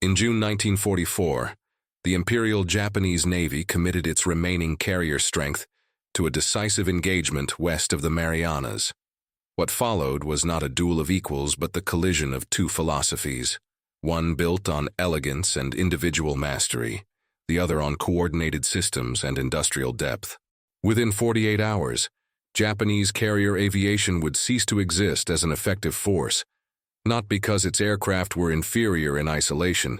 In June 1944, the Imperial Japanese Navy committed its remaining carrier strength to a decisive engagement west of the Marianas. What followed was not a duel of equals but the collision of two philosophies, one built on elegance and individual mastery, the other on coordinated systems and industrial depth. Within 48 hours, Japanese carrier aviation would cease to exist as an effective force, not because its aircraft were inferior in isolation,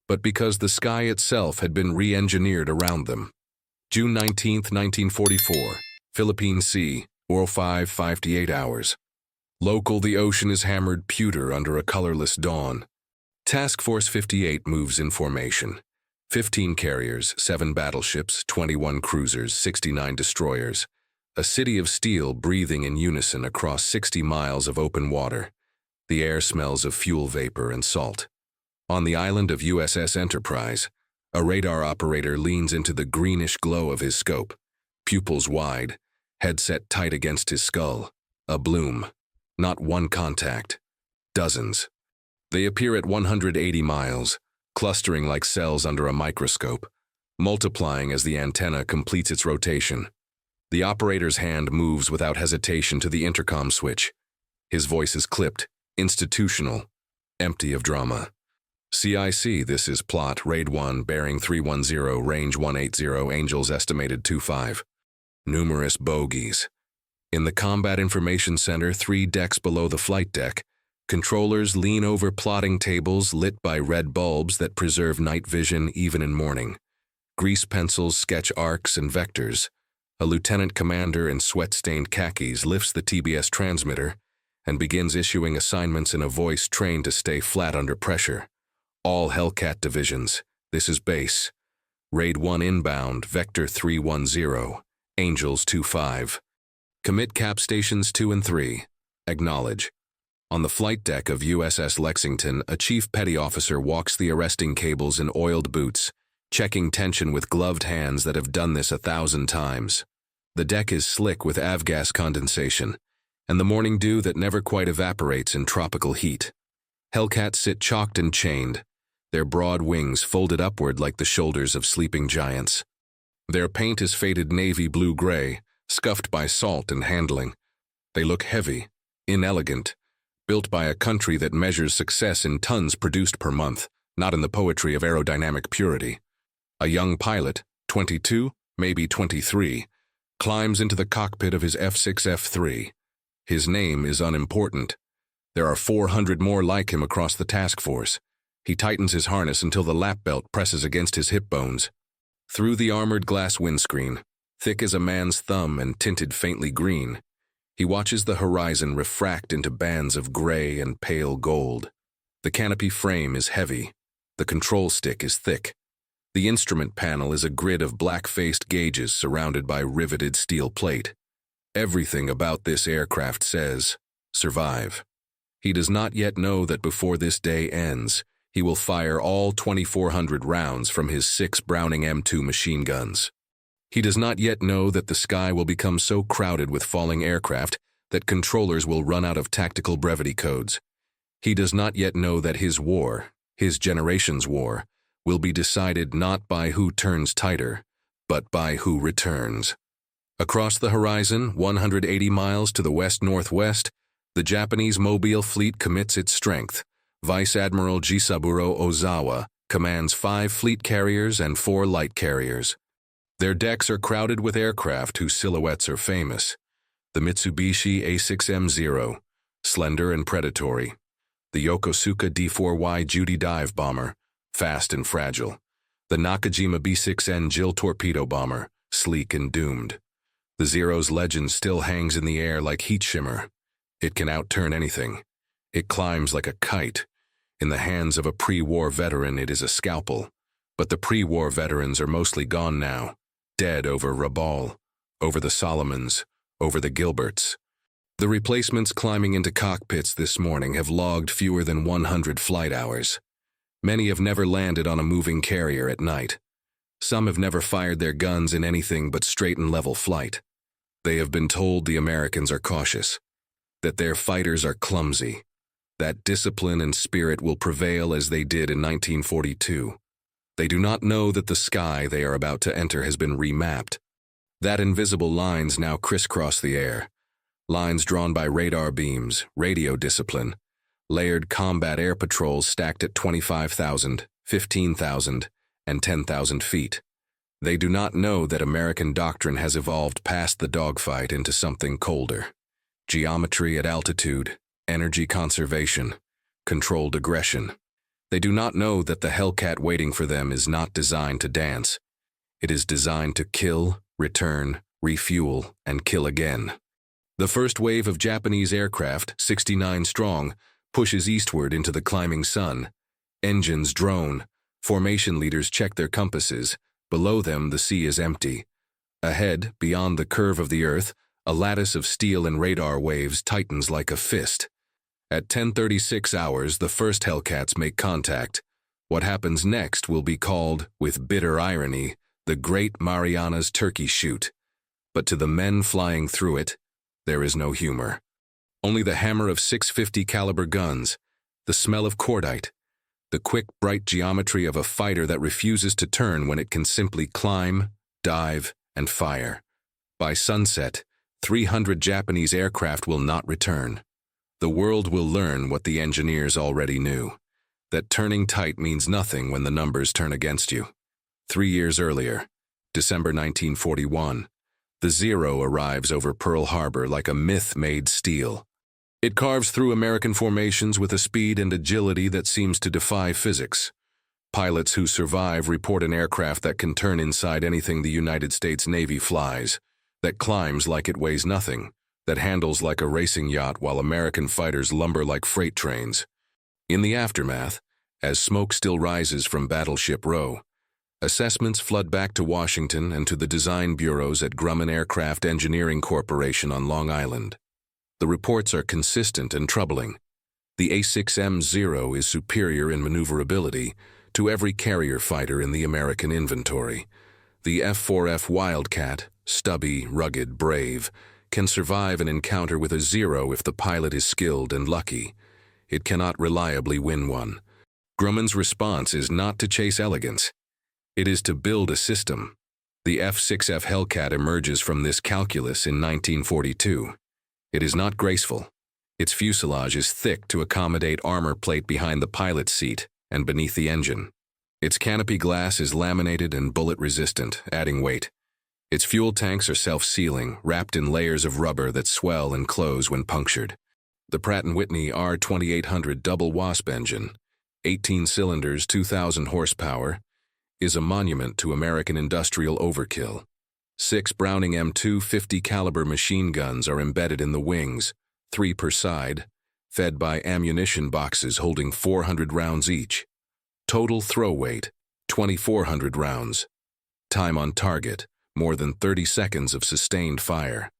but because the sky itself had been re-engineered around them. June 19, 1944, Philippine Sea, or 58 hours. Local, the ocean is hammered pewter under a colorless dawn. Task Force 58 moves in formation. 15 carriers, 7 battleships, 21 cruisers, 69 destroyers. A city of steel breathing in unison across 60 miles of open water. The air smells of fuel vapor and salt. On the island of USS Enterprise, a radar operator leans into the greenish glow of his scope, pupils wide, head set tight against his skull. A bloom. Not one contact. Dozens. They appear at 180 miles, clustering like cells under a microscope, multiplying as the antenna completes its rotation. The operator's hand moves without hesitation to the intercom switch. His voice is clipped, institutional, empty of drama. CIC, this is plot, Raid 1, bearing 310, range 180, Angels estimated 25. Numerous bogies. In the Combat Information Center, 3 decks below the flight deck, controllers lean over plotting tables lit by red bulbs that preserve night vision even in morning. Grease pencils sketch arcs and vectors. A lieutenant commander in sweat-stained khakis lifts the TBS transmitter and begins issuing assignments in a voice trained to stay flat under pressure. All Hellcat divisions, this is base. Raid 1 inbound, Vector 310, Angels 25. Commit cap stations 2 and 3. Acknowledge. On the flight deck of USS Lexington, a chief petty officer walks the arresting cables in oiled boots, checking tension with gloved hands that have done this 1,000 times. The deck is slick with avgas condensation, and the morning dew that never quite evaporates in tropical heat. Hellcats sit chalked and chained, their broad wings folded upward like the shoulders of sleeping giants. Their paint is faded navy blue-gray, scuffed by salt and handling. They look heavy, inelegant, built by a country that measures success in tons produced per month, not in the poetry of aerodynamic purity. A young pilot, 22, maybe 23, climbs into the cockpit of his F6F3. His name is unimportant. There are 400 more like him across the task force. He tightens his harness until the lap belt presses against his hip bones. Through the armored glass windscreen, thick as a man's thumb and tinted faintly green, he watches the horizon refract into bands of gray and pale gold. The canopy frame is heavy. The control stick is thick. The instrument panel is a grid of black-faced gauges surrounded by riveted steel plate. Everything about this aircraft says, survive. He does not yet know that before this day ends, he will fire all 2,400 rounds from his 6 Browning M2 machine guns. He does not yet know that the sky will become so crowded with falling aircraft that controllers will run out of tactical brevity codes. He does not yet know that his war, his generation's war, will be decided not by who turns tighter, but by who returns. Across the horizon, 180 miles to the west-northwest, the Japanese mobile fleet commits its strength. Vice Admiral Jisaburo Ozawa commands 5 fleet carriers and 4 light carriers. Their decks are crowded with aircraft whose silhouettes are famous. The Mitsubishi A6M0, slender and predatory. The Yokosuka D4Y Judy dive bomber, fast and fragile. The Nakajima B6N Jill torpedo bomber, sleek and doomed. The Zero's legend still hangs in the air like heat shimmer. It can outturn anything. It climbs like a kite. In the hands of a pre-war veteran, it is a scalpel. But the pre-war veterans are mostly gone now, dead over Rabaul, over the Solomons, over the Gilberts. The replacements climbing into cockpits this morning have logged fewer than 100 flight hours. Many have never landed on a moving carrier at night. Some have never fired their guns in anything but straight and level flight. They have been told the Americans are cautious, that their fighters are clumsy, That discipline and spirit will prevail as they did in 1942. They do not know that the sky they are about to enter has been remapped. That invisible lines now crisscross the air. Lines drawn by radar beams, radio discipline, layered combat air patrols stacked at 25,000, 15,000, and 10,000 feet. They do not know that American doctrine has evolved past the dogfight into something colder. Geometry at altitude, energy conservation, controlled aggression. They do not know that the Hellcat waiting for them is not designed to dance. It is designed to kill, return, refuel, and kill again. The first wave of Japanese aircraft, 69 strong, pushes eastward into the climbing sun. Engines drone. Formation leaders check their compasses. Below them, the sea is empty. Ahead, beyond the curve of the earth, a lattice of steel and radar waves tightens like a fist. At 10:36 hours, the first Hellcats make contact. What happens next will be called, with bitter irony, the Great Marianas Turkey Shoot. But to the men flying through it, there is no humor. Only the hammer of 650 caliber guns, the smell of cordite, the quick, bright geometry of a fighter that refuses to turn when it can simply climb, dive, and fire. By sunset, 300 Japanese aircraft will not return. The world will learn what the engineers already knew, that turning tight means nothing when the numbers turn against you. 3 years earlier, December 1941, the Zero arrives over Pearl Harbor like a myth made steel. It carves through American formations with a speed and agility that seems to defy physics. Pilots who survive report an aircraft that can turn inside anything the United States Navy flies, that climbs like it weighs nothing, that handles like a racing yacht while American fighters lumber like freight trains. In the aftermath, as smoke still rises from Battleship Row, assessments flood back to Washington and to the design bureaus at Grumman Aircraft Engineering Corporation on Long Island. The reports are consistent and troubling. The A6M-0 is superior in maneuverability to every carrier fighter in the American inventory. The F-4F Wildcat, stubby, rugged, brave, can survive an encounter with a Zero if the pilot is skilled and lucky. It cannot reliably win one. Grumman's response is not to chase elegance. It is to build a system. The F-6F Hellcat emerges from this calculus in 1942. It is not graceful. Its fuselage is thick to accommodate armor plate behind the pilot's seat and beneath the engine. Its canopy glass is laminated and bullet-resistant, adding weight. Its fuel tanks are self-sealing, wrapped in layers of rubber that swell and close when punctured. The Pratt & Whitney R2800 double wasp engine, 18 cylinders, 2,000 horsepower, is a monument to American industrial overkill. 6 Browning M2 50 caliber machine guns are embedded in the wings, 3 per side, fed by ammunition boxes holding 400 rounds each. Total throw weight, 2,400 rounds. Time on target, more than 30 seconds of sustained fire.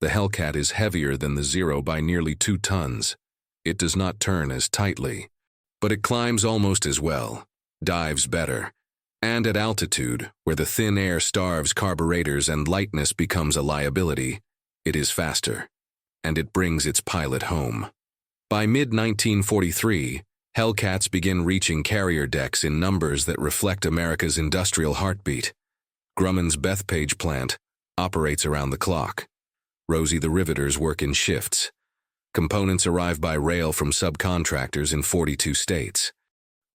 The Hellcat is heavier than the Zero by nearly 2 tons. It does not turn as tightly, but it climbs almost as well, dives better, and at altitude, where the thin air starves carburetors and lightness becomes a liability, it is faster, and it brings its pilot home. By mid-1943, Hellcats begin reaching carrier decks in numbers that reflect America's industrial heartbeat. Grumman's Bethpage plant operates around the clock. Rosie the riveters work in shifts. Components arrive by rail from subcontractors in 42 states.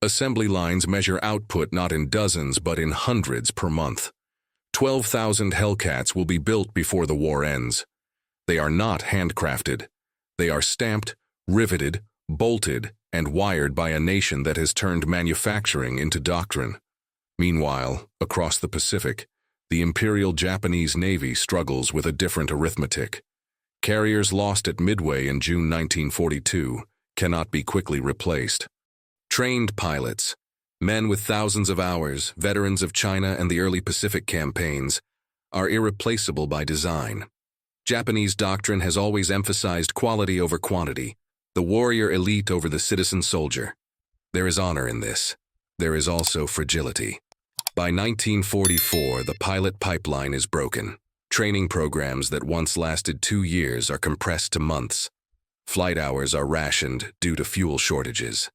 Assembly lines measure output not in dozens but in hundreds per month. 12,000 Hellcats will be built before the war ends. They are not handcrafted. They are stamped, riveted, bolted, and wired by a nation that has turned manufacturing into doctrine. Meanwhile, across the Pacific, the Imperial Japanese Navy struggles with a different arithmetic. Carriers lost at Midway in June 1942 cannot be quickly replaced. Trained pilots, men with thousands of hours, veterans of China and the early Pacific campaigns, are irreplaceable by design. Japanese doctrine has always emphasized quality over quantity, the warrior elite over the citizen soldier. There is honor in this. There is also fragility. By 1944, the pilot pipeline is broken. Training programs that once lasted 2 years are compressed to months. Flight hours are rationed due to fuel shortages.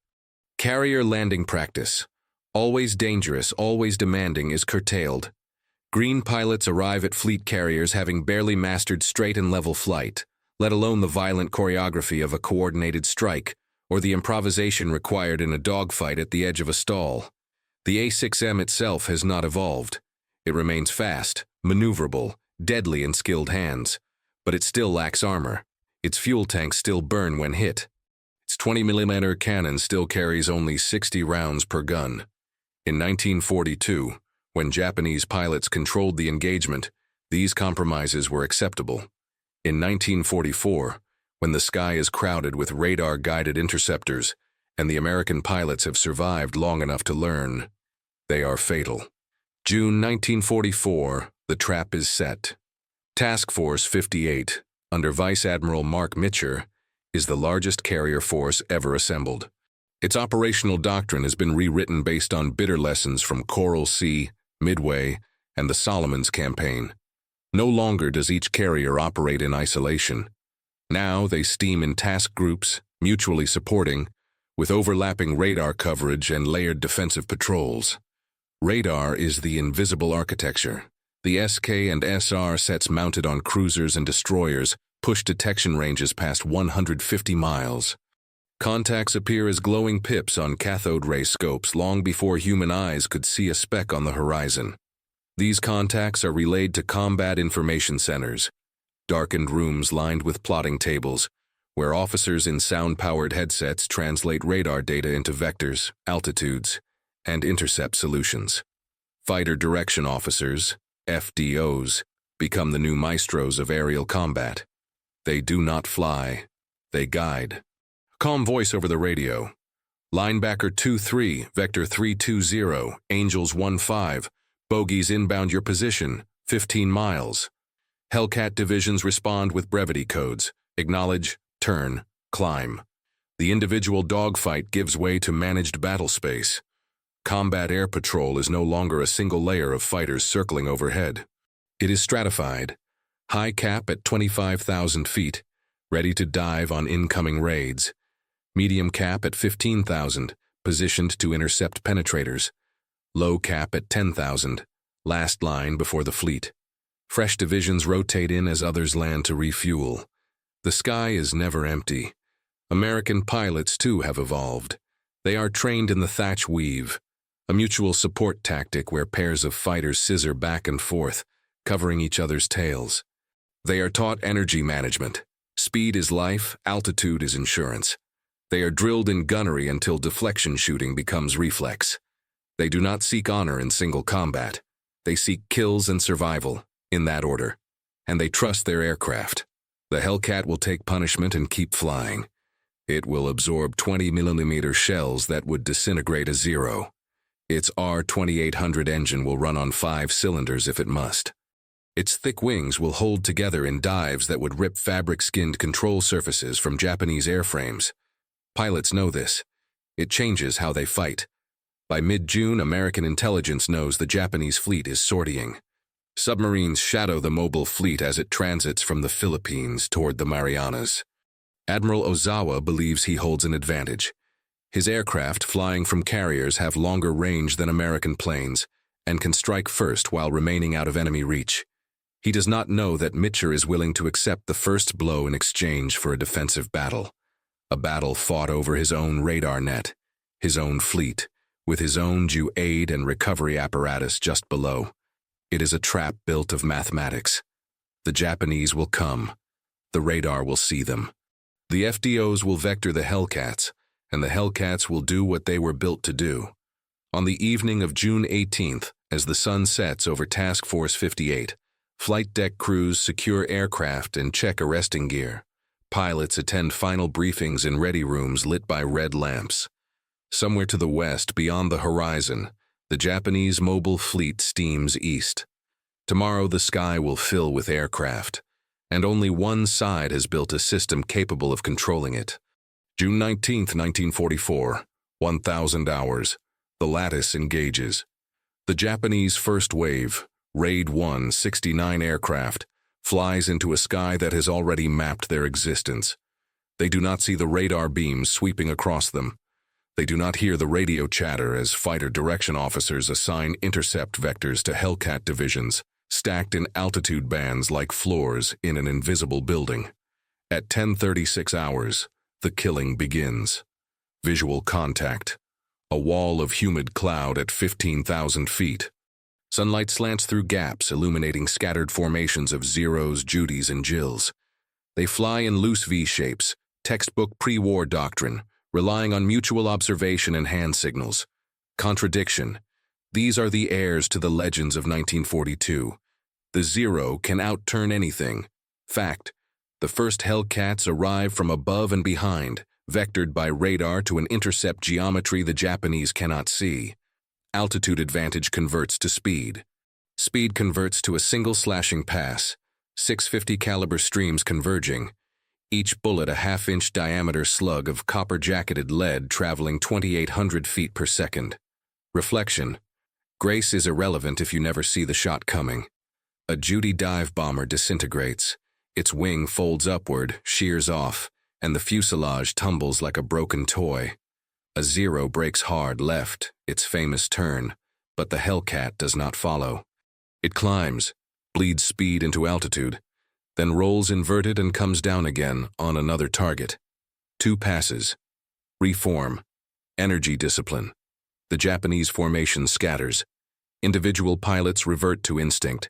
Carrier landing practice, always dangerous, always demanding, is curtailed. Green pilots arrive at fleet carriers having barely mastered straight and level flight, let alone the violent choreography of a coordinated strike or the improvisation required in a dogfight at the edge of a stall. The A6M itself has not evolved. It remains fast, maneuverable, deadly in skilled hands, but it still lacks armor. Its fuel tanks still burn when hit. Its 20mm cannon still carries only 60 rounds per gun. In 1942, when Japanese pilots controlled the engagement, these compromises were acceptable. In 1944, when the sky is crowded with radar-guided interceptors, and the American pilots have survived long enough to learn, they are fatal. June 1944, the trap is set. Task Force 58, under Vice Admiral Mark Mitcher, is the largest carrier force ever assembled. Its operational doctrine has been rewritten based on bitter lessons from Coral Sea, Midway, and the Solomons campaign. No longer does each carrier operate in isolation. Now they steam in task groups, mutually supporting, with overlapping radar coverage and layered defensive patrols. Radar is the invisible architecture. The SK and SR sets mounted on cruisers and destroyers push detection ranges past 150 miles. Contacts appear as glowing pips on cathode ray scopes long before human eyes could see a speck on the horizon. These contacts are relayed to combat information centers, darkened rooms lined with plotting tables, where officers in sound-powered headsets translate radar data into vectors, altitudes, and intercept solutions. Fighter direction officers, FDOs, become the new maestros of aerial combat. They do not fly, they guide. Calm voice over the radio. Linebacker 2-3, Vector 320, Angels 1-5, bogies inbound your position, 15 miles. Hellcat divisions respond with brevity codes, acknowledge, turn, climb. The individual dogfight gives way to managed battle space. Combat air patrol is no longer a single layer of fighters circling overhead. It is stratified, high cap at 25,000 feet, ready to dive on incoming raids. Medium cap at 15,000, positioned to intercept penetrators. Low cap at 10,000, last line before the fleet. Fresh divisions rotate in as others land to refuel. The sky is never empty. American pilots, too, have evolved. They are trained in the thatch weave, a mutual support tactic where pairs of fighters scissor back and forth, covering each other's tails. They are taught energy management. Speed is life, altitude is insurance. They are drilled in gunnery until deflection shooting becomes reflex. They do not seek honor in single combat. They seek kills and survival, in that order. And they trust their aircraft. The Hellcat will take punishment and keep flying. It will absorb 20mm shells that would disintegrate a Zero. Its R2800 engine will run on 5 cylinders if it must. Its thick wings will hold together in dives that would rip fabric-skinned control surfaces from Japanese airframes. Pilots know this. It changes how they fight. By mid-June, American intelligence knows the Japanese fleet is sortying. Submarines shadow the mobile fleet as it transits from the Philippines toward the Marianas. Admiral Ozawa believes he holds an advantage. His aircraft, flying from carriers, have longer range than American planes and can strike first while remaining out of enemy reach. He does not know that Mitcher is willing to accept the first blow in exchange for a defensive battle. A battle fought over his own radar net, his own fleet, with his own due aid and recovery apparatus just below. It is a trap built of mathematics. The Japanese will come. The radar will see them. The FDOs will vector the Hellcats, and the Hellcats will do what they were built to do. On the evening of June 18th, as the sun sets over Task Force 58, flight deck crews secure aircraft and check arresting gear. Pilots attend final briefings in ready rooms lit by red lamps. Somewhere to the west, beyond the horizon, the Japanese mobile fleet steams east. Tomorrow the sky will fill with aircraft, and only one side has built a system capable of controlling it. June 19th, 1944, 1,000 hours. The lattice engages. The Japanese first wave, Raid 1, 69 aircraft, flies into a sky that has already mapped their existence. They do not see the radar beams sweeping across them. They do not hear the radio chatter as fighter direction officers assign intercept vectors to Hellcat divisions, stacked in altitude bands like floors in an invisible building. At 10:36 hours, the killing begins. Visual contact. A wall of humid cloud at 15,000 feet. Sunlight slants through gaps, illuminating scattered formations of Zeros, Judies, and Jills. They fly in loose V-shapes, textbook pre-war doctrine, relying on mutual observation and hand signals. Contradiction. These are the heirs to the legends of 1942. The Zero can outturn anything. Fact. The first Hellcats arrive from above and behind, vectored by radar to an intercept geometry the Japanese cannot see. Altitude advantage converts to speed. Speed converts to a single slashing pass, 650 caliber streams converging, each bullet a half-inch diameter slug of copper-jacketed lead traveling 2,800 feet per second. Reflection. Grace is irrelevant if you never see the shot coming. A Judy dive bomber disintegrates. Its wing folds upward, shears off, and the fuselage tumbles like a broken toy. A Zero breaks hard left, its famous turn, but the Hellcat does not follow. It climbs, bleeds speed into altitude, then rolls inverted and comes down again on another target. 2 passes. Reform. Energy discipline. The Japanese formation scatters. Individual pilots revert to instinct,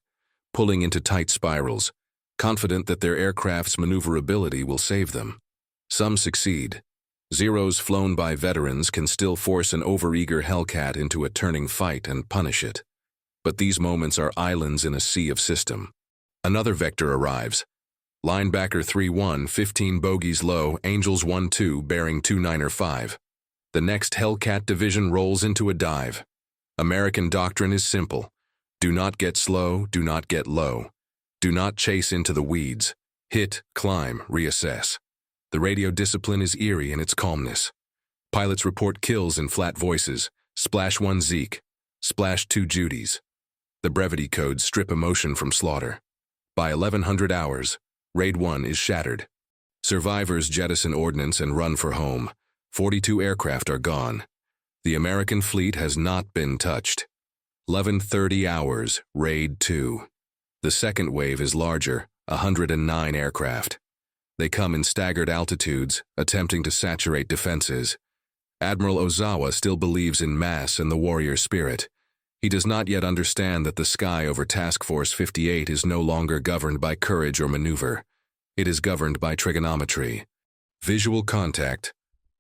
pulling into tight spirals, confident that their aircraft's maneuverability will save them. Some succeed. Zeros flown by veterans can still force an overeager Hellcat into a turning fight and punish it. But these moments are islands in a sea of system. Another vector arrives. Linebacker 3-1, 15 bogeys low, Angels 1-2, bearing 2905. The next Hellcat division rolls into a dive. American doctrine is simple. Do not get slow, do not get low. Do not chase into the weeds. Hit, climb, reassess. The radio discipline is eerie in its calmness. Pilots report kills in flat voices. Splash 1 Zeke. Splash 2 Judies. The brevity codes strip emotion from slaughter. By 1100 hours, Raid 1 is shattered. Survivors jettison ordnance and run for home. 42 aircraft are gone. The American fleet has not been touched. 11:30 hours, Raid 2. The second wave is larger, 109 aircraft. They come in staggered altitudes, attempting to saturate defenses. Admiral Ozawa still believes in mass and the warrior spirit. He does not yet understand that the sky over Task Force 58 is no longer governed by courage or maneuver. It is governed by trigonometry. Visual contact.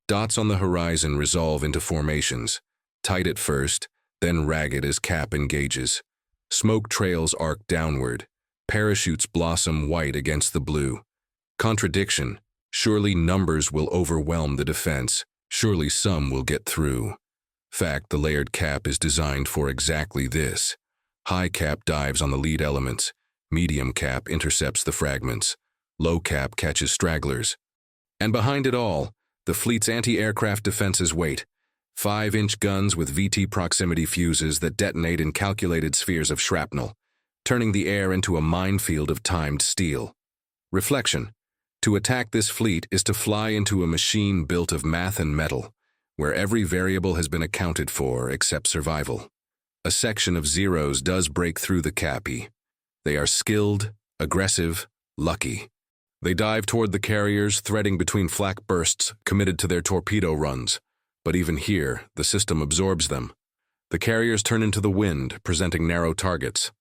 Dots on the horizon resolve into formations, tight at first, then ragged as Cap engages. Smoke trails arc downward. Parachutes blossom white against the blue. Contradiction. Surely numbers will overwhelm the defense. Surely some will get through. Fact, the layered cap is designed for exactly this. High cap dives on the lead elements. Medium cap intercepts the fragments. Low cap catches stragglers. And behind it all, the fleet's anti-aircraft defenses wait. 5-inch guns with VT proximity fuses that detonate in calculated spheres of shrapnel, turning the air into a minefield of timed steel. Reflection. To attack this fleet is to fly into a machine built of math and metal, where every variable has been accounted for except survival. A section of Zeros does break through the Cappy. They are skilled, aggressive, lucky. They dive toward the carriers, threading between flak bursts, committed to their torpedo runs. But even here, the system absorbs them. The carriers turn into the wind, presenting narrow targets.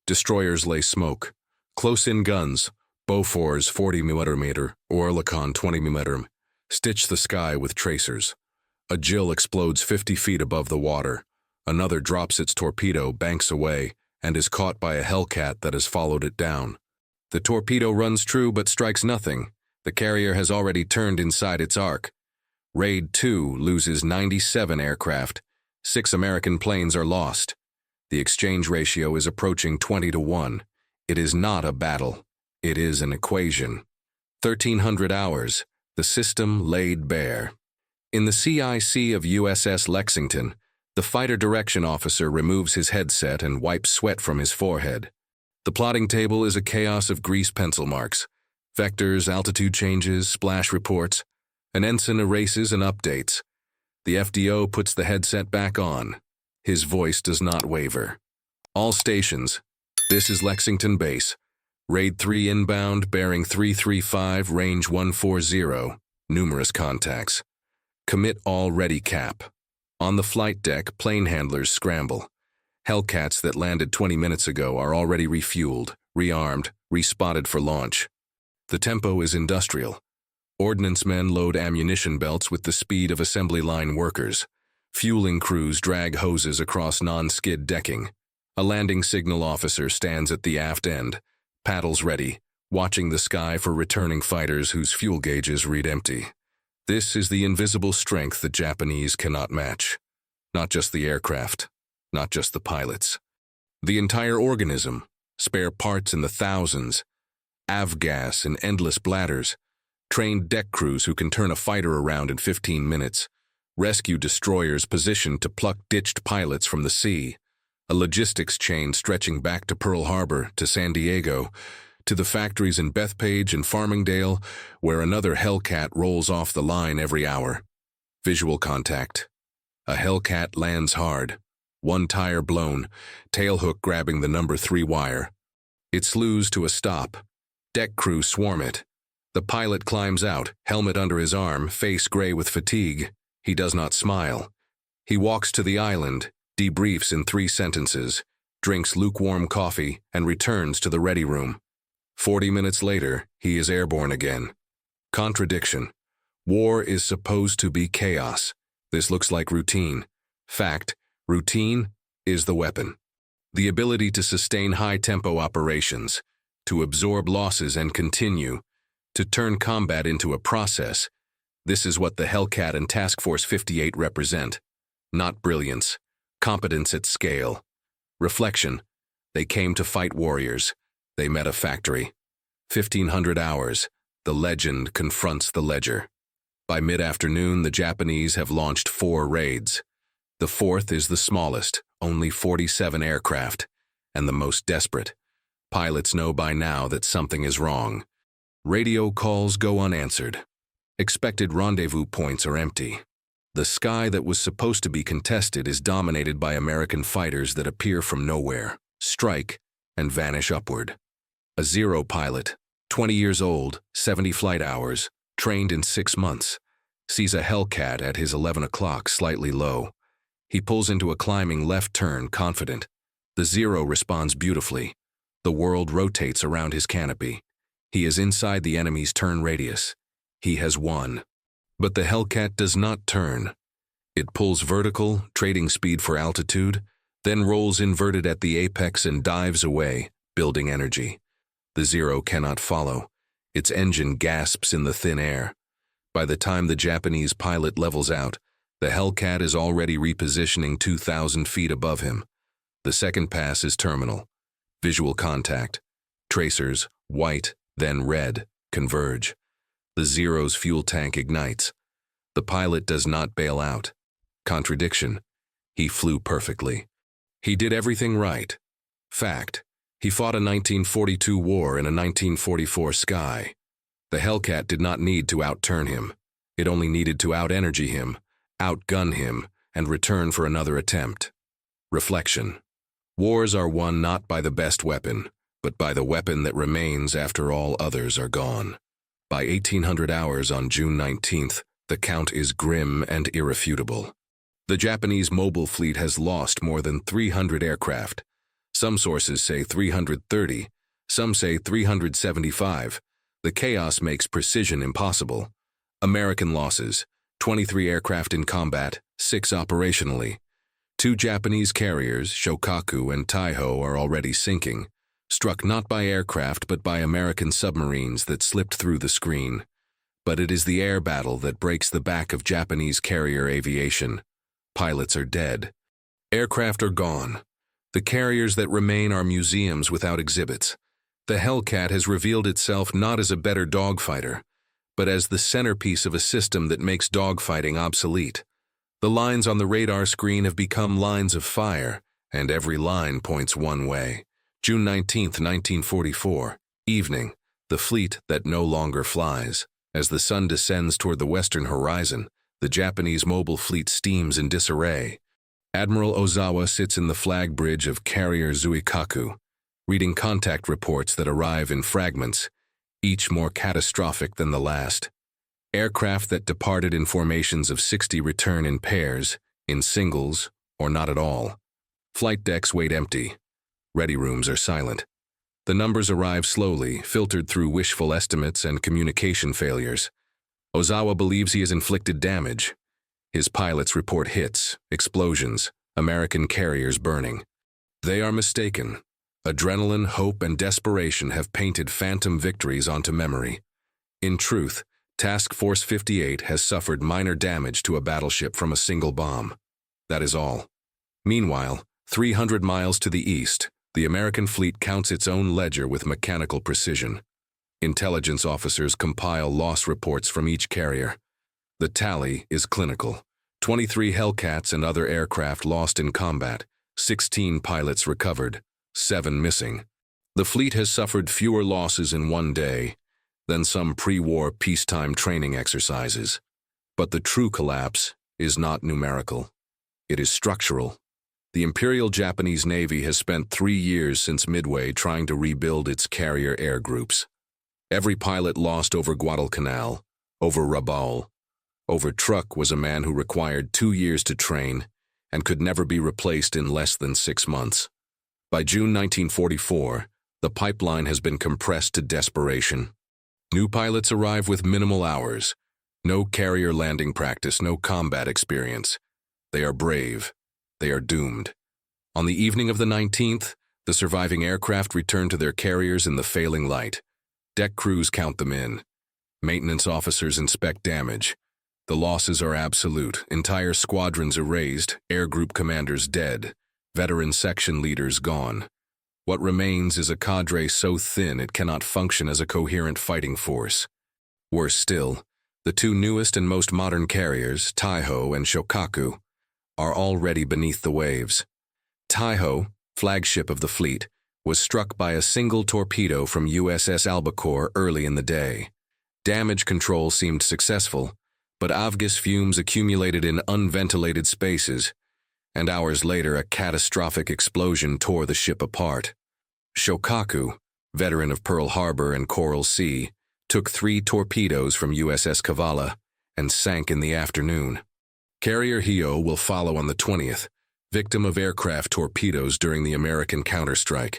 Destroyers lay smoke. Close-in guns, Bofors 40mm, Oerlikon 20mm, stitch the sky with tracers. A Jill explodes 50 feet above the water. Another drops its torpedo, banks away, and is caught by a Hellcat that has followed it down. The torpedo runs true but strikes nothing. The carrier has already turned inside its arc. Raid 2 loses 97 aircraft. 6 American planes are lost. The exchange ratio is approaching 20-1. It is not a battle. It is an equation. 1,300 hours. The system laid bare. In the CIC of USS Lexington, the fighter direction officer removes his headset and wipes sweat from his forehead. The plotting table is a chaos of grease pencil marks. Vectors, altitude changes, splash reports. An ensign erases and updates. The FDO puts the headset back on. His voice does not waver. All stations. This is Lexington Base. Raid 3 inbound, bearing 335, range 140. Numerous contacts. Commit all ready cap. On the flight deck, plane handlers scramble. Hellcats that landed 20 minutes ago are already refueled, rearmed, respotted for launch. The tempo is industrial. Ordnance men load ammunition belts with the speed of assembly line workers. Fueling crews drag hoses across non-skid decking. A landing signal officer stands at the aft end, paddles ready, watching the sky for returning fighters whose fuel gauges read empty. This is the invisible strength the Japanese cannot match. Not just the aircraft, not just the pilots. The entire organism, spare parts in the thousands, avgas in endless bladders, trained deck crews who can turn a fighter around in 15 minutes, rescue destroyers positioned to pluck ditched pilots from the sea, a logistics chain stretching back to Pearl Harbor, to San Diego, to the factories in Bethpage and Farmingdale, where another Hellcat rolls off the line every hour. Visual contact. A Hellcat lands hard, one tire blown, tailhook grabbing the number 3 wire. It slews to a stop. Deck crew swarm it. The pilot climbs out, helmet under his arm, face gray with fatigue. He does not smile. He walks to the island, debriefs in 3 sentences, drinks lukewarm coffee, and returns to the ready room. 40 minutes later, he is airborne again. Contradiction. War is supposed to be chaos. This looks like routine. Fact, routine is the weapon. The ability to sustain high-tempo operations, to absorb losses and continue, to turn combat into a process. This is what the Hellcat and Task Force 58 represent. Not brilliance, competence at scale. Reflection. They came to fight warriors. They met a factory. 1,500 hours. The legend confronts the ledger. By mid-afternoon, the Japanese have launched 4 raids. The 4th is the smallest, only 47 aircraft, and the most desperate. Pilots know by now that something is wrong. Radio calls go unanswered. Expected rendezvous points are empty. The sky that was supposed to be contested is dominated by American fighters that appear from nowhere, strike, and vanish upward. A Zero pilot, 20 years old, 70 flight hours, trained in 6 months, sees a Hellcat at his 11 o'clock slightly low. He pulls into a climbing left turn, confident. The Zero responds beautifully. The world rotates around his canopy. He is inside the enemy's turn radius. He has won. But the Hellcat does not turn. It pulls vertical, trading speed for altitude, then rolls inverted at the apex and dives away, building energy. The Zero cannot follow. Its engine gasps in the thin air. By the time the Japanese pilot levels out, the Hellcat is already repositioning 2,000 feet above him. The second pass is terminal. Visual contact. Tracers, white, then red, converge. The Zero's fuel tank ignites. The pilot does not bail out. Contradiction. He flew perfectly. He did everything right. Fact. He fought a 1942 war in a 1944 sky. The Hellcat did not need to outturn him. It only needed to out-energy him, outgun him, and return for another attempt. Reflection. Wars are won not by the best weapon, but by the weapon that remains after all others are gone. By 1800 hours on June 19th, the count is grim and irrefutable. The Japanese mobile fleet has lost more than 300 aircraft. Some sources say 330, some say 375. The chaos makes precision impossible. American losses: 23 aircraft in combat, 6 operationally. 2 Japanese carriers, Shokaku and Taiho, are already sinking, struck not by aircraft but by American submarines that slipped through the screen. But it is the air battle that breaks the back of Japanese carrier aviation. Pilots are dead. Aircraft are gone. The carriers that remain are museums without exhibits. The Hellcat has revealed itself not as a better dogfighter, but as the centerpiece of a system that makes dogfighting obsolete. The lines on the radar screen have become lines of fire, and every line points one way. June 19, 1944, evening. the fleet that no longer flies. As the sun descends toward the western horizon, the Japanese mobile fleet steams in disarray. Admiral Ozawa sits in the flag bridge of carrier Zuikaku, reading contact reports that arrive in fragments, each more catastrophic than the last. Aircraft that departed in formations of 60 return in pairs, in singles, or not at all. Flight decks wait empty. Ready rooms are silent. The numbers arrive slowly, filtered through wishful estimates and communication failures. Ozawa believes he has inflicted damage. His pilots report hits, explosions, American carriers burning. They are mistaken. Adrenaline, hope, and desperation have painted phantom victories onto memory. In truth, Task Force 58 has suffered minor damage to a battleship from a single bomb. That is all. Meanwhile, 300 miles to the east, the American fleet counts its own ledger with mechanical precision. Intelligence officers compile loss reports from each carrier. The tally is clinical. 23 Hellcats and other aircraft lost in combat, 16 pilots recovered, 7 missing. The fleet has suffered fewer losses in one day than some pre-war peacetime training exercises. But the true collapse is not numerical. It is structural. The Imperial Japanese Navy has spent 3 years since Midway trying to rebuild its carrier air groups. Every pilot lost over Guadalcanal, over Rabaul, over Truk was a man who required 2 years to train and could never be replaced in less than 6 months. By June 1944, the pipeline has been compressed to desperation. New pilots arrive with minimal hours, no carrier landing practice, no combat experience. They are brave. They are doomed. On the evening of the 19th, the surviving aircraft return to their carriers in the failing light. Deck crews count them in. Maintenance officers inspect damage. The losses are absolute. Entire squadrons erased, air group commanders dead, veteran section leaders gone. What remains is a cadre so thin it cannot function as a coherent fighting force. Worse still, the 2 newest and most modern carriers, Taiho and Shokaku, are already beneath the waves. Taiho, flagship of the fleet, was struck by a single torpedo from USS Albacore early in the day. Damage control seemed successful, but Avgas fumes accumulated in unventilated spaces, and hours later a catastrophic explosion tore the ship apart. Shokaku, veteran of Pearl Harbor and Coral Sea, took 3 torpedoes from USS Kavala and sank in the afternoon. Carrier Hio will follow on the 20th, victim of aircraft torpedoes during the American counterstrike.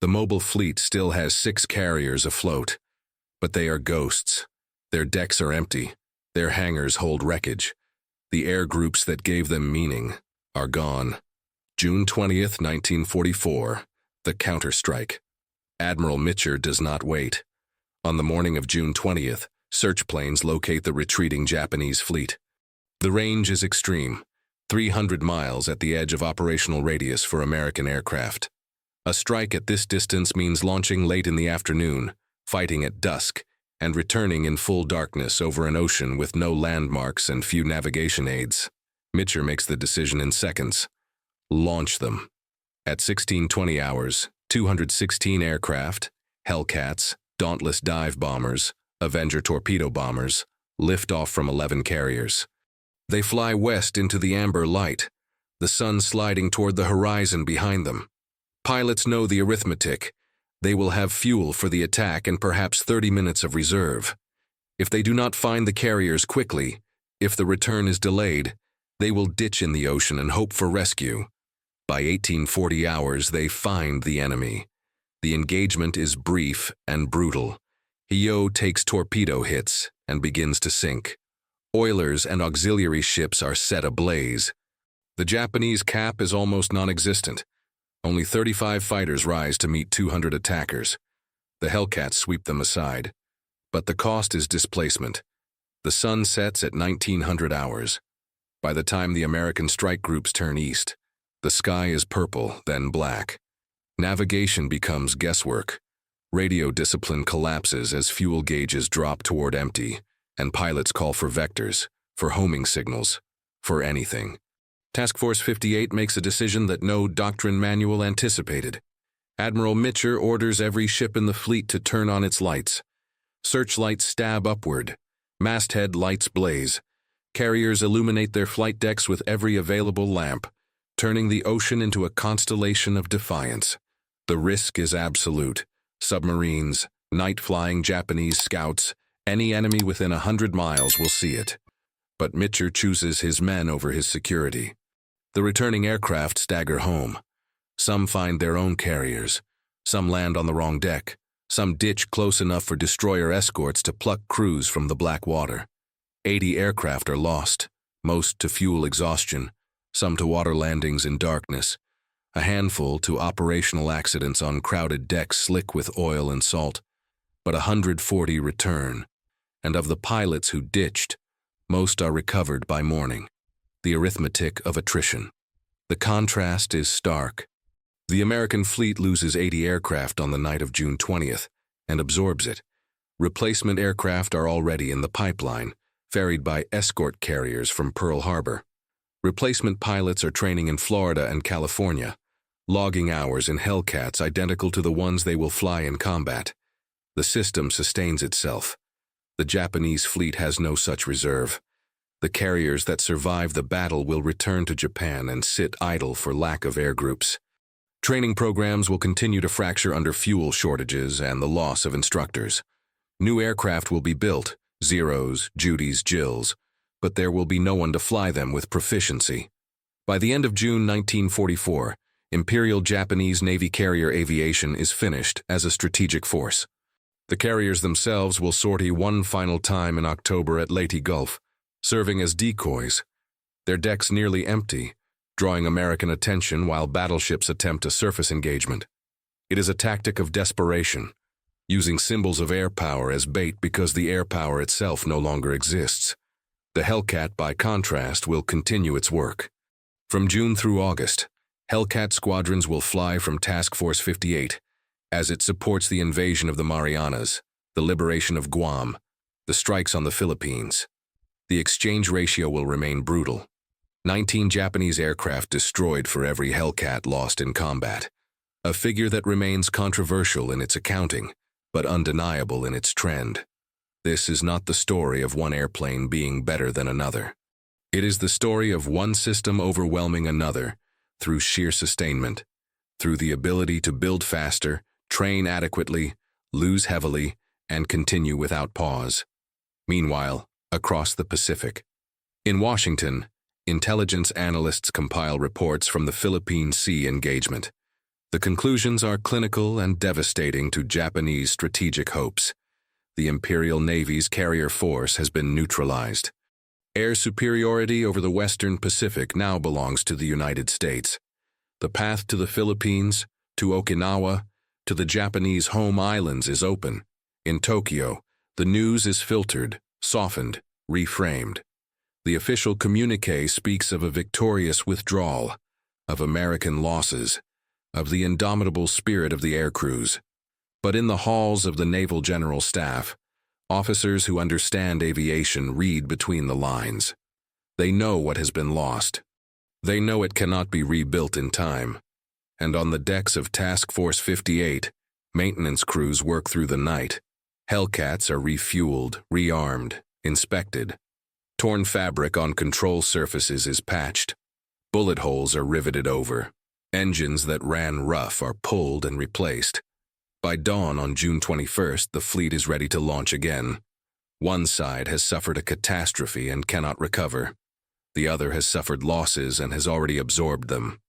The mobile fleet still has 6 carriers afloat, but they are ghosts. Their decks are empty. Their hangars hold wreckage. The air groups that gave them meaning are gone. June 20th, 1944, the counterstrike. Admiral Mitcher does not wait. On the morning of June 20th, search planes locate the retreating Japanese fleet. The range is extreme, 300 miles at the edge of operational radius for American aircraft. A strike at this distance means launching late in the afternoon, fighting at dusk, and returning in full darkness over an ocean with no landmarks and few navigation aids. Mitcher makes the decision in seconds. Launch them. At 16:20 hours, 216 aircraft, Hellcats, Dauntless dive bombers, Avenger torpedo bombers, lift off from 11 carriers. They fly west into the amber light, the sun sliding toward the horizon behind them. Pilots know the arithmetic. They will have fuel for the attack and perhaps 30 minutes of reserve. If they do not find the carriers quickly, if the return is delayed, they will ditch in the ocean and hope for rescue. By 1840 hours, they find the enemy. The engagement is brief and brutal. Hio takes torpedo hits and begins to sink. Oilers and auxiliary ships are set ablaze. The Japanese cap is almost non-existent. Only 35 fighters rise to meet 200 attackers. The Hellcats sweep them aside. But the cost is displacement. The sun sets at 1900 hours. By the time the American strike groups turn east, the sky is purple, then black. Navigation becomes guesswork. Radio discipline collapses as fuel gauges drop toward empty, and pilots call for vectors, for homing signals, for anything. Task Force 58 makes a decision that no doctrine manual anticipated. Admiral Mitcher orders every ship in the fleet to turn on its lights. Searchlights stab upward. Masthead lights blaze. Carriers illuminate their flight decks with every available lamp, turning the ocean into a constellation of defiance. The risk is absolute. Submarines, night-flying Japanese scouts, any enemy within 100 miles will see it. But Mitcher chooses his men over his security. The returning aircraft stagger home. Some find their own carriers. Some land on the wrong deck. Some ditch close enough for destroyer escorts to pluck crews from the black water. 80 aircraft are lost, most to fuel exhaustion, some to water landings in darkness, a handful to operational accidents on crowded decks slick with oil and salt. But 140 return, and of the pilots who ditched, most are recovered by morning. The arithmetic of attrition. The contrast is stark. The American fleet loses 80 aircraft on the night of June 20th and absorbs it. Replacement aircraft are already in the pipeline, ferried by escort carriers from Pearl Harbor. Replacement pilots are training in Florida and California, logging hours in Hellcats identical to the ones they will fly in combat. The system sustains itself. The Japanese fleet has no such reserve. The carriers that survive the battle will return to Japan and sit idle for lack of air groups. Training programs will continue to fracture under fuel shortages and the loss of instructors. New aircraft will be built, Zeros, Judys, Jills, but there will be no one to fly them with proficiency. By the end of June 1944, Imperial Japanese Navy carrier aviation is finished as a strategic force. The carriers themselves will sortie one final time in October at Leyte Gulf, serving as decoys, their decks nearly empty, drawing American attention while battleships attempt a surface engagement. It is a tactic of desperation, using symbols of air power as bait because the air power itself no longer exists. The Hellcat, by contrast, will continue its work. From June through August, Hellcat squadrons will fly from Task Force 58 as it supports the invasion of the Marianas, the liberation of Guam, the strikes on the Philippines. The exchange ratio will remain brutal. 19 Japanese aircraft destroyed for every Hellcat lost in combat, a figure that remains controversial in its accounting, but undeniable in its trend. This is not the story of one airplane being better than another. It is the story of one system overwhelming another through sheer sustainment, through the ability to build faster, train adequately, lose heavily, and continue without pause. Meanwhile, across the Pacific, in Washington, intelligence analysts compile reports from the Philippine Sea engagement. The conclusions are clinical and devastating to Japanese strategic hopes. The Imperial Navy's carrier force has been neutralized. Air superiority over the Western Pacific now belongs to the United States. The path to the Philippines, to Okinawa, to the Japanese home islands is open. In Tokyo, the news is filtered, softened, reframed. The official communiqué speaks of a victorious withdrawal, of American losses, of the indomitable spirit of the air crews. But in the halls of the Naval General Staff, officers who understand aviation read between the lines. They know what has been lost. They know it cannot be rebuilt in time. And on the decks of Task Force 58, maintenance crews work through the night. Hellcats are refueled, rearmed, inspected. Torn fabric on control surfaces is patched. Bullet holes are riveted over. Engines that ran rough are pulled and replaced. By dawn on June 21st, the fleet is ready to launch again. One side has suffered a catastrophe and cannot recover. The other has suffered losses and has already absorbed them.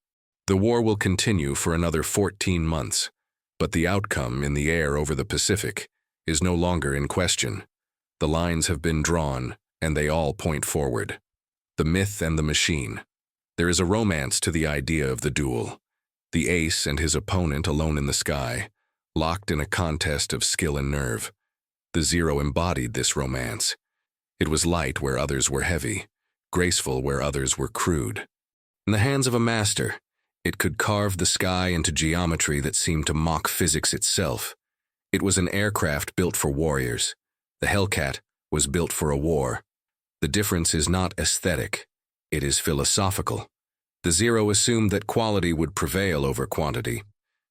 The war will continue for another 14 months, but the outcome in the air over the Pacific is no longer in question. The lines have been drawn, and they all point forward. The myth and the machine. There is a romance to the idea of the duel. The ace and his opponent alone in the sky, locked in a contest of skill and nerve. The Zero embodied this romance. It was light where others were heavy, graceful where others were crude. In the hands of a master, it could carve the sky into geometry that seemed to mock physics itself. It was an aircraft built for warriors. The Hellcat was built for a war. The difference is not aesthetic. It is philosophical. The Zero assumed that quality would prevail over quantity.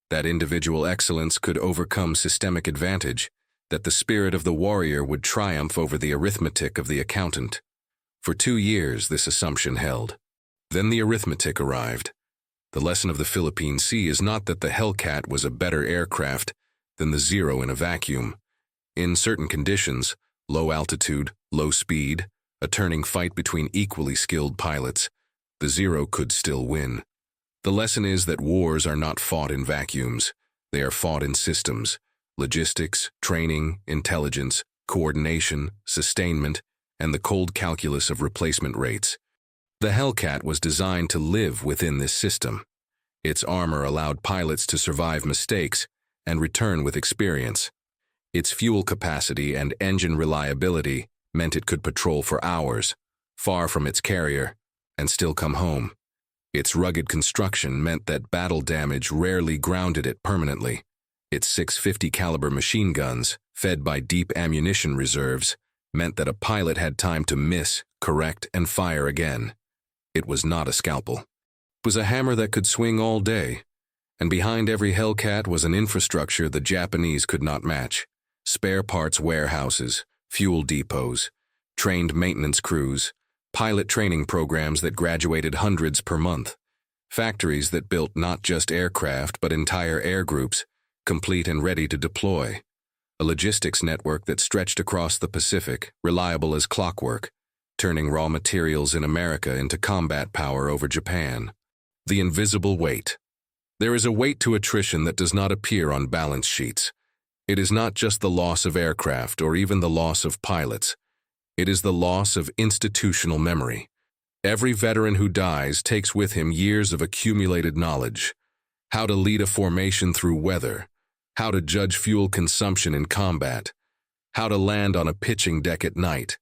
that individual excellence could overcome systemic advantage, that the spirit of the warrior would triumph over the arithmetic of the accountant. For 2 years, this assumption held. Then the arithmetic arrived. The lesson of the Philippine Sea is not that the Hellcat was a better aircraft than the Zero in a vacuum. In certain conditions, low altitude, low speed, a turning fight between equally skilled pilots, the Zero could still win. The lesson is that wars are not fought in vacuums. They are fought in systems: logistics, training, intelligence, coordination, sustainment, and the cold calculus of replacement rates. The Hellcat was designed to live within this system. Its armor allowed pilots to survive mistakes and return with experience. Its fuel capacity and engine reliability meant it could patrol for hours, far from its carrier, and still come home. Its rugged construction meant that battle damage rarely grounded it permanently. Its 650 caliber machine guns, fed by deep ammunition reserves, meant that a pilot had time to miss, correct, and fire again. It was not a scalpel. It was a hammer that could swing all day, and behind every Hellcat was an infrastructure the Japanese could not match: spare parts warehouses, fuel depots, trained maintenance crews, pilot training programs that graduated hundreds per month, factories that built not just aircraft but entire air groups, complete and ready to deploy, a logistics network that stretched across the Pacific, reliable as clockwork, turning raw materials in America into combat power over Japan. The invisible weight. There is a weight to attrition that does not appear on balance sheets. It is not just the loss of aircraft or even the loss of pilots. It is the loss of institutional memory. Every veteran who dies takes with him years of accumulated knowledge: how to lead a formation through weather, how to judge fuel consumption in combat, how to land on a pitching deck at night,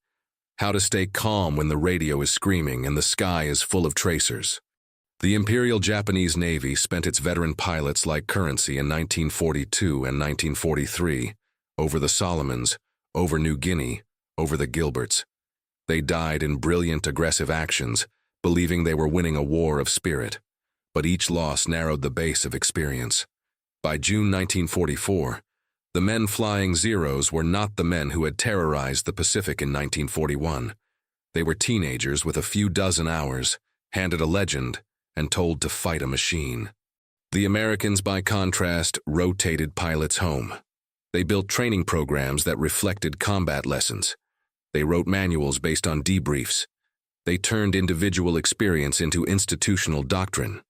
how to stay calm when the radio is screaming and the sky is full of tracers. The Imperial Japanese Navy spent its veteran pilots like currency in 1942 and 1943, over the Solomons, over New Guinea, over the Gilberts. They died in brilliant aggressive actions, believing they were winning a war of spirit. But each loss narrowed the base of experience. By June 1944, the men flying Zeros were not the men who had terrorized the Pacific in 1941. They were teenagers with a few dozen hours, handed a legend, and told to fight a machine. The Americans, by contrast, rotated pilots home. They built training programs that reflected combat lessons. They wrote manuals based on debriefs. They turned individual experience into institutional doctrine.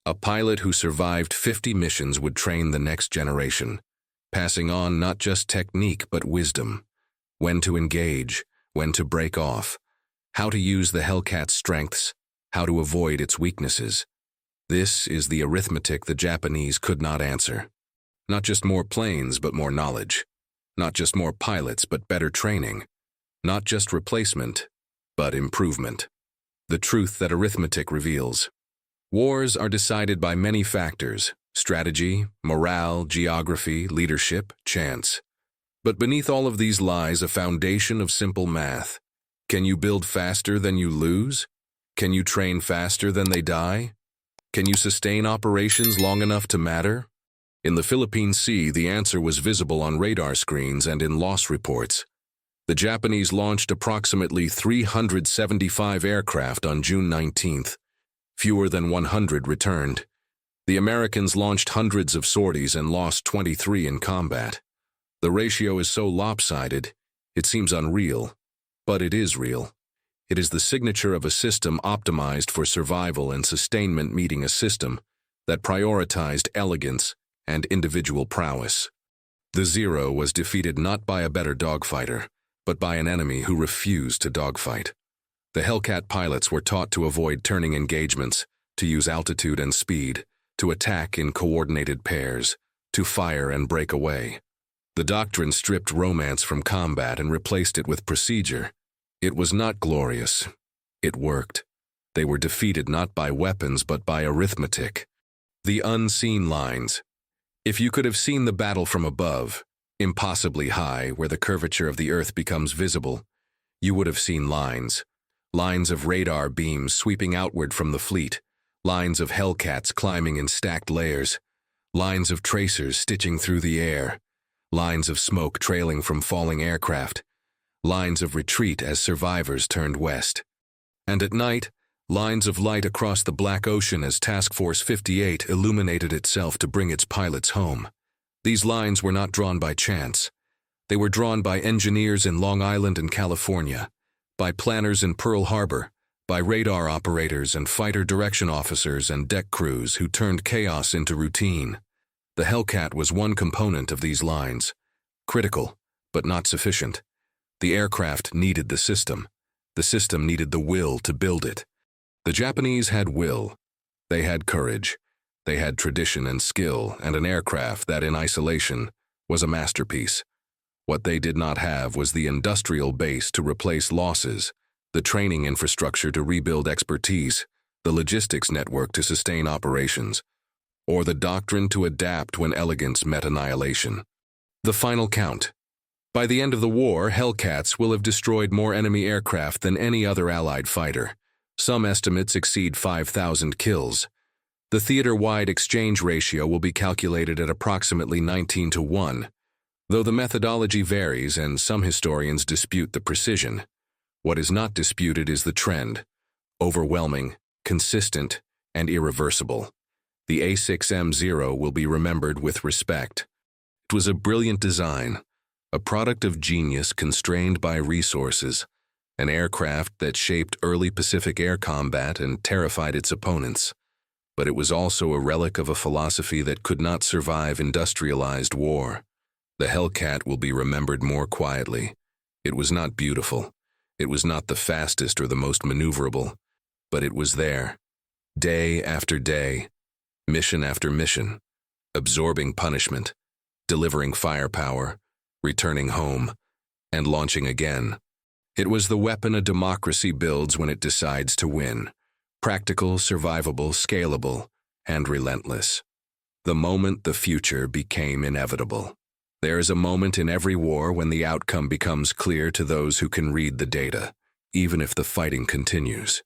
A pilot who survived 50 missions would train the next generation, passing on not just technique but wisdom: when to engage, when to break off, how to use the Hellcat's strengths, how to avoid its weaknesses. This is the arithmetic the Japanese could not answer. Not just more planes, but more knowledge. Not just more pilots, but better training. Not just replacement, but improvement. The truth that arithmetic reveals. Wars are decided by many factors: strategy, morale, geography, leadership, chance. But beneath all of these lies a foundation of simple math. Can you build faster than you lose? Can you train faster than they die? Can you sustain operations long enough to matter? In the Philippine Sea, the answer was visible on radar screens and in loss reports. The Japanese launched approximately 375 aircraft on June 19th. Fewer than 100 returned. The Americans launched hundreds of sorties and lost 23 in combat. The ratio is so lopsided, it seems unreal. But it is real. It is the signature of a system optimized for survival and sustainment, meeting a system that prioritized elegance and individual prowess. The Zero was defeated not by a better dogfighter, but by an enemy who refused to dogfight. The Hellcat pilots were taught to avoid turning engagements, to use altitude and speed, to attack in coordinated pairs, to fire and break away. The doctrine stripped romance from combat and replaced it with procedure. It was not glorious. It worked. They were defeated not by weapons but by arithmetic. The unseen lines. If you could have seen the battle from above, impossibly high, where the curvature of the earth becomes visible, you would have seen lines. Lines of radar beams sweeping outward from the fleet. Lines of Hellcats climbing in stacked layers. lines of tracers stitching through the air, lines of smoke trailing from falling aircraft, lines of retreat as survivors turned west. And at night, lines of light across the black ocean as Task Force 58 illuminated itself to bring its pilots home. These lines were not drawn by chance. They were drawn by engineers in Long Island and California, by planners in Pearl Harbor, by radar operators and fighter direction officers and deck crews who turned chaos into routine. The Hellcat was one component of these lines, critical, but not sufficient. The aircraft needed the system. The system needed the will to build it. The Japanese had will. They had courage. They had tradition and skill and an aircraft that, in isolation, was a masterpiece. What they did not have was the industrial base to replace losses, the training infrastructure to rebuild expertise, the logistics network to sustain operations, or the doctrine to adapt when elegance met annihilation. The final count. By the end of the war, Hellcats will have destroyed more enemy aircraft than any other Allied fighter. Some estimates exceed 5,000 kills. The theater-wide exchange ratio will be calculated at approximately 19-1. Though the methodology varies and some historians dispute the precision, what is not disputed is the trend: overwhelming, consistent, and irreversible. The A6M0 will be remembered with respect. It was a brilliant design, a product of genius constrained by resources, an aircraft that shaped early Pacific air combat and terrified its opponents. But it was also a relic of a philosophy that could not survive industrialized war. The Hellcat will be remembered more quietly. It was not beautiful. It was not the fastest or the most maneuverable, but it was there, day after day, mission after mission, absorbing punishment, delivering firepower, returning home, and launching again. It was the weapon a democracy builds when it decides to win: practical, survivable, scalable, and relentless. The moment the future became inevitable. There is a moment in every war when the outcome becomes clear to those who can read the data, even if the fighting continues.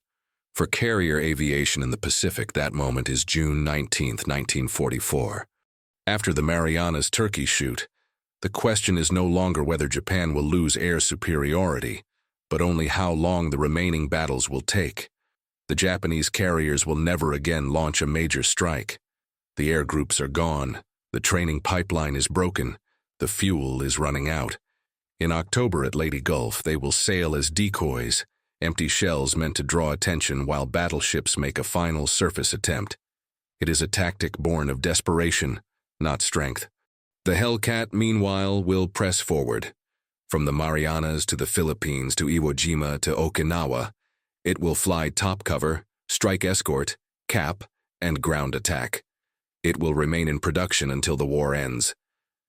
For carrier aviation in the Pacific, that moment is June 19, 1944. After the Marianas turkey shoot, the question is no longer whether Japan will lose air superiority, but only how long the remaining battles will take. The Japanese carriers will never again launch a major strike. The air groups are gone, the training pipeline is broken, the fuel is running out. In October at Leyte Gulf, they will sail as decoys, empty shells meant to draw attention while battleships make a final surface attempt. It is a tactic born of desperation, not strength. The Hellcat, meanwhile, will press forward. From the Marianas to the Philippines to Iwo Jima to Okinawa, it will fly top cover, strike escort, cap, and ground attack. It will remain in production until the war ends.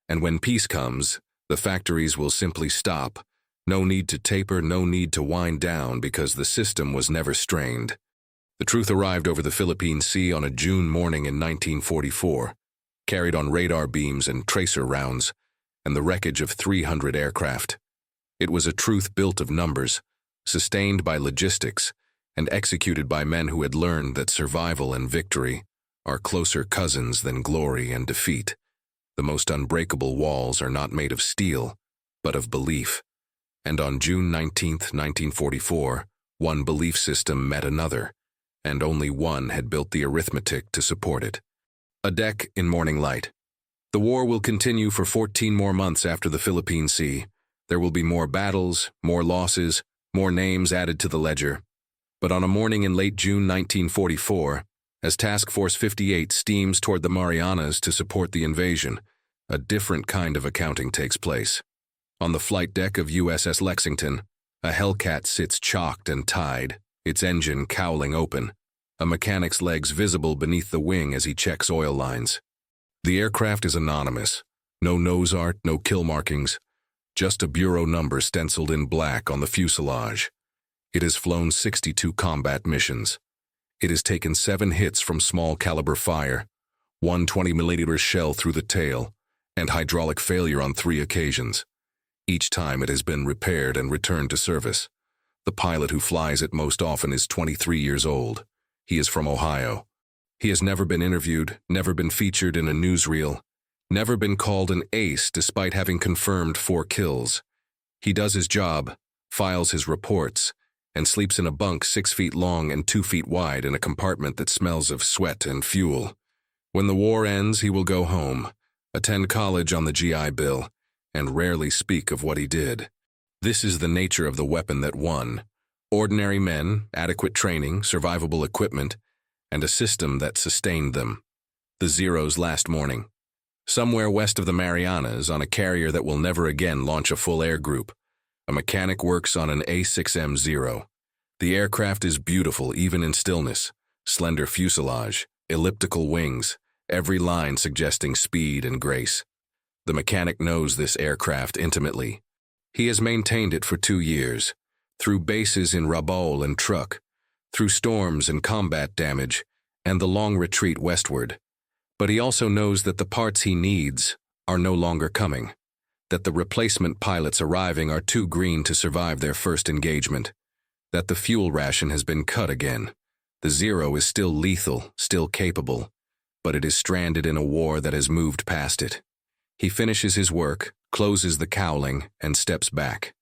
And when peace comes, the factories will simply stop. No need to taper, no need to wind down, because the system was never strained. The truth arrived over the Philippine Sea on a June morning in 1944, carried on radar beams and tracer rounds, and the wreckage of 300 aircraft. It was a truth built of numbers, sustained by logistics, and executed by men who had learned that survival and victory are closer cousins than glory and defeat. The most unbreakable walls are not made of steel, but of belief. And on June 19, 1944, one belief system met another, and only one had built the arithmetic to support it. A deck in morning light. The war will continue for 14 more months after the Philippine Sea. There will be more battles, more losses, more names added to the ledger. But on a morning in late June 1944, as Task Force 58 steams toward the Marianas to support the invasion, a different kind of accounting takes place. On the flight deck of USS Lexington, a Hellcat sits chalked and tied, its engine cowling open, a mechanic's legs visible beneath the wing as he checks oil lines. The aircraft is anonymous. No nose art, no kill markings, just a bureau number stenciled in black on the fuselage. It has flown 62 combat missions. It has taken 7 hits from small caliber fire, 1 20mm shell through the tail, and hydraulic failure on 3 occasions. Each time it has been repaired and returned to service. The pilot who flies it most often is 23 years old. He is from Ohio. He has never been interviewed, never been featured in a newsreel, never been called an ace despite having confirmed 4 kills. He does his job, files his reports, and sleeps in a bunk 6 feet long and 2 feet wide in a compartment that smells of sweat and fuel. When the war ends, he will go home, attend college on the GI Bill, and rarely speak of what he did. This is the nature of the weapon that won. Ordinary men, adequate training, survivable equipment, and a system that sustained them. The Zero's last morning. Somewhere west of the Marianas, on a carrier that will never again launch a full air group, a mechanic works on an A6M Zero. The aircraft is beautiful even in stillness, slender fuselage, elliptical wings, every line suggesting speed and grace. The mechanic knows this aircraft intimately. He has maintained it for 2 years, through bases in Rabaul and Truk, through storms and combat damage, and the long retreat westward. But he also knows that the parts he needs are no longer coming, that the replacement pilots arriving are too green to survive their first engagement, that the fuel ration has been cut again. The Zero is still lethal, still capable, but it is stranded in a war that has moved past it. He finishes his work, closes the cowling, and steps back.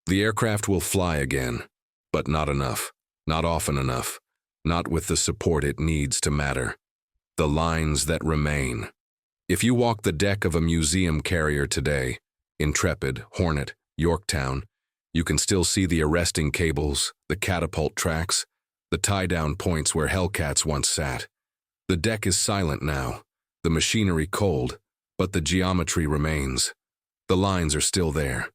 The aircraft will fly again, but not enough, not often enough, not with the support it needs to matter. The lines that remain. If you walk the deck of a museum carrier today, Intrepid, Hornet, Yorktown, you can still see the arresting cables, the catapult tracks, the tie-down points where Hellcats once sat. The deck is silent now, the machinery cold, but the geometry remains. The lines are still there.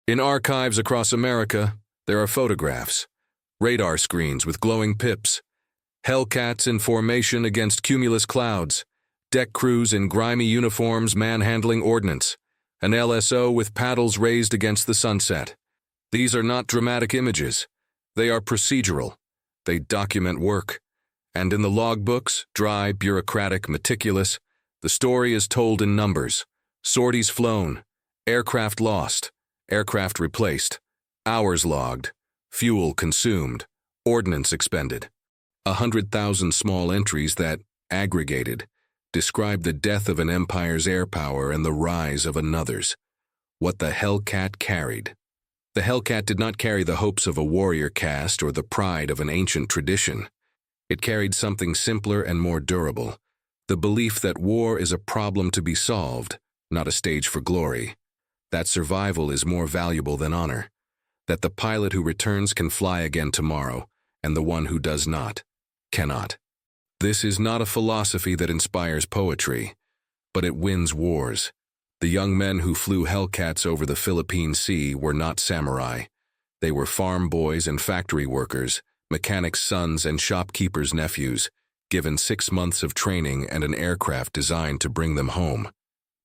In archives across America, there are photographs, radar screens with glowing pips, Hellcats in formation against cumulus clouds, deck crews in grimy uniforms manhandling ordnance, an LSO with paddles raised against the sunset. These are not dramatic images. They are procedural. They document work. And in the logbooks, dry, bureaucratic, meticulous, the story is told in numbers. Sorties flown, aircraft lost, aircraft replaced, hours logged, fuel consumed, ordnance expended. 100,000 small entries that, aggregated, describe the death of an empire's air power and the rise of another's. What the Hellcat carried. The Hellcat did not carry the hopes of a warrior caste or the pride of an ancient tradition. It carried something simpler and more durable, the belief that war is a problem to be solved, not a stage for glory, that survival is more valuable than honor, that the pilot who returns can fly again tomorrow, and the one who does not, cannot. This is not a philosophy that inspires poetry, but it wins wars. The young men who flew Hellcats over the Philippine Sea were not samurai. They were farm boys and factory workers, mechanics' sons and shopkeepers' nephews, given 6 months of training and an aircraft designed to bring them home.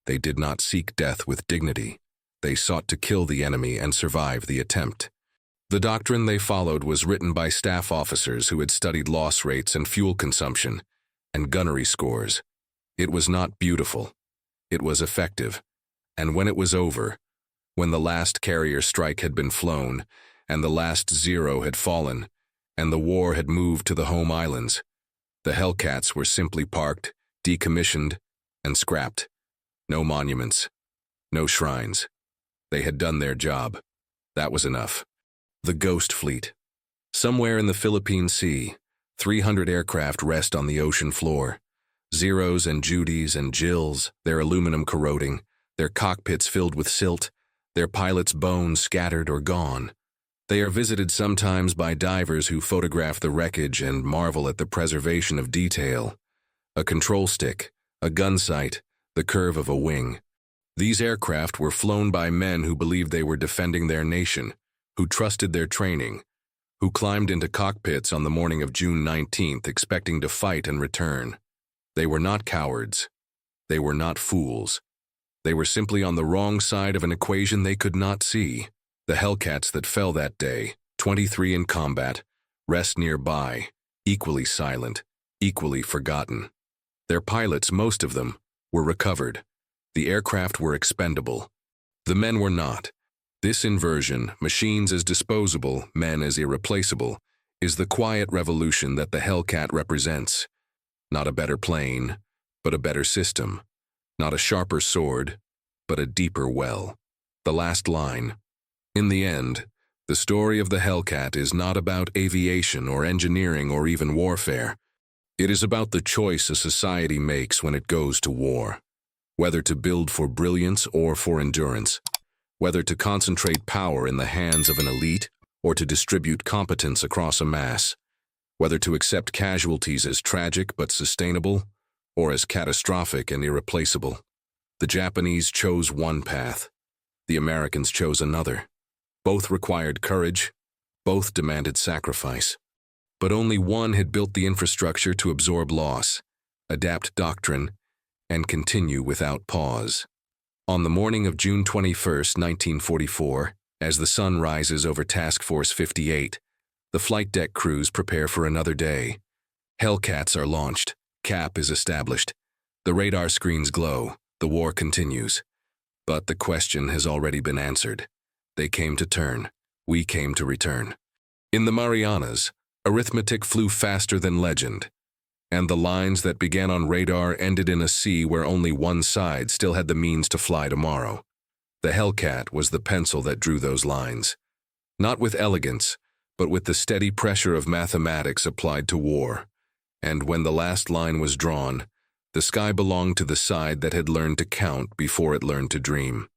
They did not seek death with dignity. They sought to kill the enemy and survive the attempt. The doctrine they followed was written by staff officers who had studied loss rates and fuel consumption and gunnery scores. It was not beautiful. It was effective. And when it was over, when the last carrier strike had been flown and the last Zero had fallen and the war had moved to the home islands, the Hellcats were simply parked, decommissioned, and scrapped. No monuments, no shrines. They had done their job. That was enough. The Ghost Fleet. Somewhere in the Philippine Sea, 300 aircraft rest on the ocean floor. Zeros and Judys and Jills, their aluminum corroding, their cockpits filled with silt, their pilots' bones scattered or gone. They are visited sometimes by divers who photograph the wreckage and marvel at the preservation of detail. A control stick, a gun sight, the curve of a wing. These aircraft were flown by men who believed they were defending their nation, who trusted their training, who climbed into cockpits on the morning of June 19th expecting to fight and return. They were not cowards. They were not fools. They were simply on the wrong side of an equation they could not see. The Hellcats that fell that day, 23 in combat, rest nearby, equally silent, equally forgotten. Their pilots, most of them, were recovered. The aircraft were expendable. The men were not. This inversion, machines as disposable, men as irreplaceable, is the quiet revolution that the Hellcat represents. Not a better plane, but a better system. Not a sharper sword, but a deeper well. The last line. In the end, the story of the Hellcat is not about aviation or engineering or even warfare. It is about the choice a society makes when it goes to war. Whether to build for brilliance or for endurance. Whether to concentrate power in the hands of an elite or to distribute competence across a mass. Whether to accept casualties as tragic but sustainable or as catastrophic and irreplaceable. The Japanese chose one path. The Americans chose another. Both required courage. Both demanded sacrifice. But only one had built the infrastructure to absorb loss, adapt doctrine, and continue without pause. On the morning of June 21, 1944, as the sun rises over Task Force 58, the flight deck crews prepare for another day. Hellcats are launched. CAP is established. The radar screens glow. The war continues. But the question has already been answered. They came to turn. We came to return. In the Marianas, arithmetic flew faster than legend, and the lines that began on radar ended in a sea where only one side still had the means to fly tomorrow. The Hellcat was the pencil that drew those lines, not with elegance, but with the steady pressure of mathematics applied to war. And when the last line was drawn, the sky belonged to the side that had learned to count before it learned to dream.